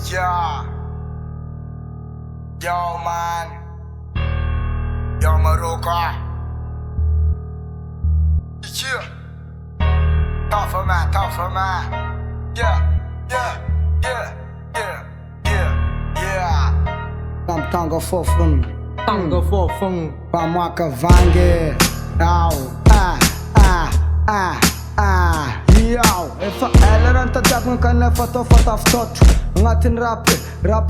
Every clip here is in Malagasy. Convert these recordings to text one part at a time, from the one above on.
Yeah. Yo man. Yo Maruka. Yeah. Tougher man. Yeah. Tanga fofun Pamaka vange Yo, efa eleran tadabang ka na fataftot Ngatin rap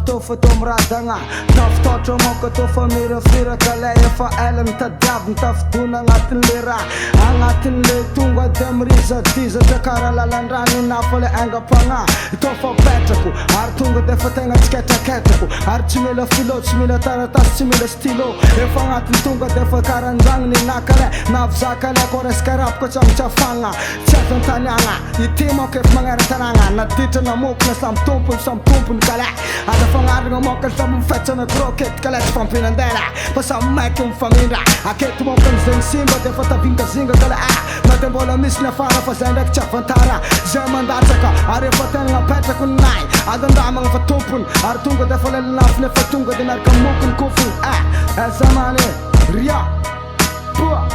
to fatom radanga Taftotro mo ka to famira kala efa elen tadabang taftuna ngatin lira Angatin le tunga demriza tiza Takara lalandrani na fale anga panga Ito fa betaku Ar tunga defa tenga sketa ketaku Ar chimila filo, chimila taratas, chimila stilo Efa ngatin tunga defa karandrang ni nakale Nafzakale kores karap ko chang chafanga Chatan tanyanga Itimo kef mangara tananga Nadita na muk na sam tumpun kala Ada fangarang mo ka sam fetcha na kroket kala Chpam pinandera Pasam mek yung famindra Aket mo kan zeng simba Defa tabinga zinga kala Maten bola mis na fara Fazendek chafantara Zaman dataka Are faten nga petra kunay Adan damang fatumpun Artunga defa lelaf ne fatunga Dinar kamukun kufun Zamane Ria Pua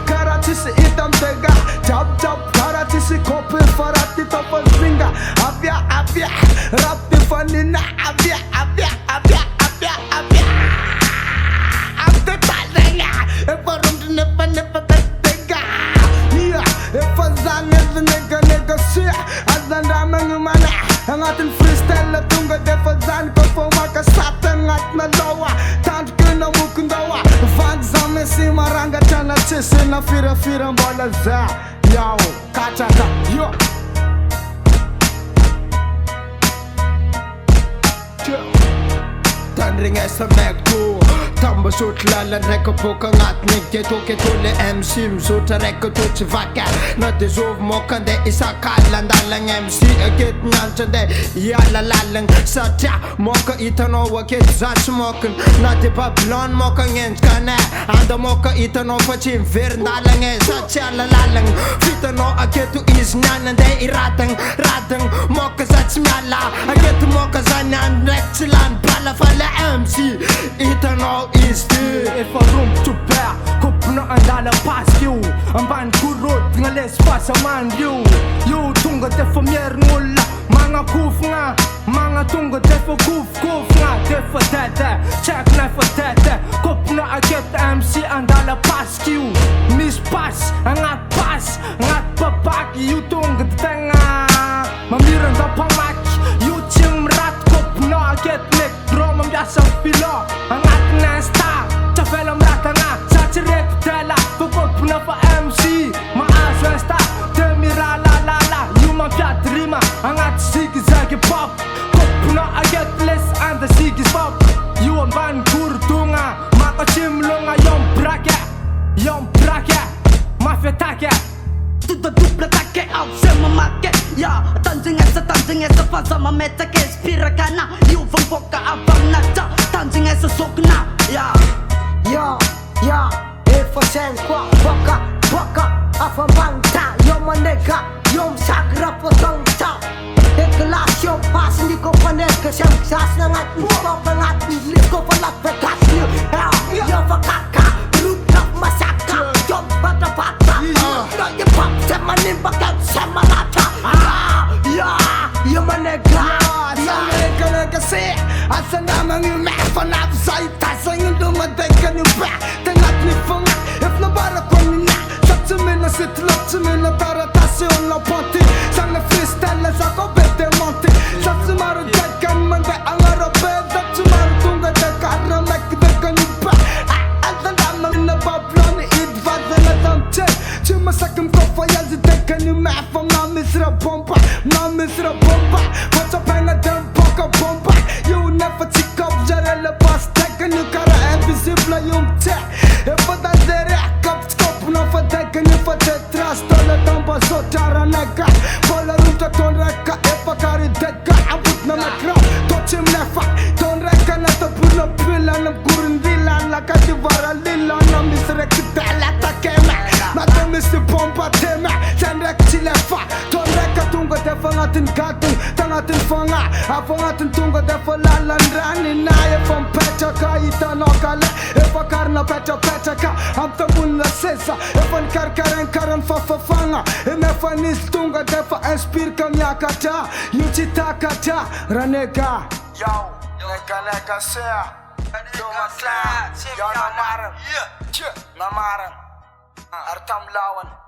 Karatisi itam tega Jab karatisi kopi farati topal singa Abya Rapti fanina Abya Abte palenga Eparum nepa tega Epa zange nega siya Adan damang umana Ang ating freestyle na tunga Defa zan ko po makasatan at nalawa Tant ko na mukundawa Fag zame si maranga chana chisi na fira mbola za Yo, kachaka, yo Tanring esa mekto Tamba sot lalan rekka po kangat Nigge toke tole MC Msota rekka toche vaka Na de zov mokande isa kalan Dalang MC Get nyansande Yalla lalang Satya moka itano waket zach mokan Na de bablon moka ngens kane Anda moka itano fachin ver dalang Satya lalang Fitano aketu is nyanande iratang Moka zach myala Aketu moka zanyan Rekchilan Bala fala MC Itano is the Efa rum to bear Kupna andala pas you Amban kurot ngales pasaman you You tunga defa mier ngulla Mga kuf nga Mga tunga defa kuf nga Defa tete Check nefa tete Kupna aget MC andala pas you Miss pas Angat pas Angat babak You tunga tenga Mamiran da pamak You chim rat Kupna aget nek Droma mjasa filo Angat nesta Tafelam ratanga Sachiret tela Fukot puna pa MC Maas nesta Temira la Yuma piat rima Angat sigi zagi pop Kop puna aget les Anda sigi pop You am ban kurtunga Maka chimlonga Yom brake Mafia take Tudo dupla take Au sema make Ya Tanjing esa Fazama metake Spira kana You van boka abang nata Tanjing esa sokna Ya Efa sen kwa Baka Afam bangta Yom nega Yom sakra potong tau Kelas yom pas Ni ko paneka Siyang sas na ngat Muka pangat Ni ko palat Pekas Yom fakaka Rukap masaka Yom bata Nanya pap Sama nimbakan Sama lata Yom nega Nega se Asa namang yung mefanap Sa itasang yung dumadekan yung back Tengat ni funga If nabara ko nina Satsimina sitlot Simina taratasyon la ponti Sange freestyle na sa ko bete monti Satsimaru dekan Mande ang arabe Satsimaru tunga dekan Ramek dekan yung back Asa namang nabablon Idvaza na damche Chuma sakim ko fayazi dekan yung mefam Na misra bomba What's up and a damn poka bomba You never tick up Jarele bas Dekan yung kara invisible yung te Efa da zere Kap skop na fa dekan yung fa tetras Tole tamba so tara nega Bola runta ton reka Efa kari dega Abut na mekra Tochim nefa Ton reka na tabula pila Nam kurun dila Laka divara lila Na misre kitela takeme Na te misi bomba teme Sen rek chilefa Ton reka tunga defa agnatin'ny gatiny tagnatin'ny fagnahy avy agnatin'ny tonga defa lalan-drany na efa mipetraka hitanao kale efa karina petrapetraka amy tambonina seza efa nikarikarainy karaha ny fafafagna emefa nisy tonga defa inspireka miakatra io tsy takatra raha nega Yo, neka sea. Yo matla, yo namaran. Namaran. Artam lawan.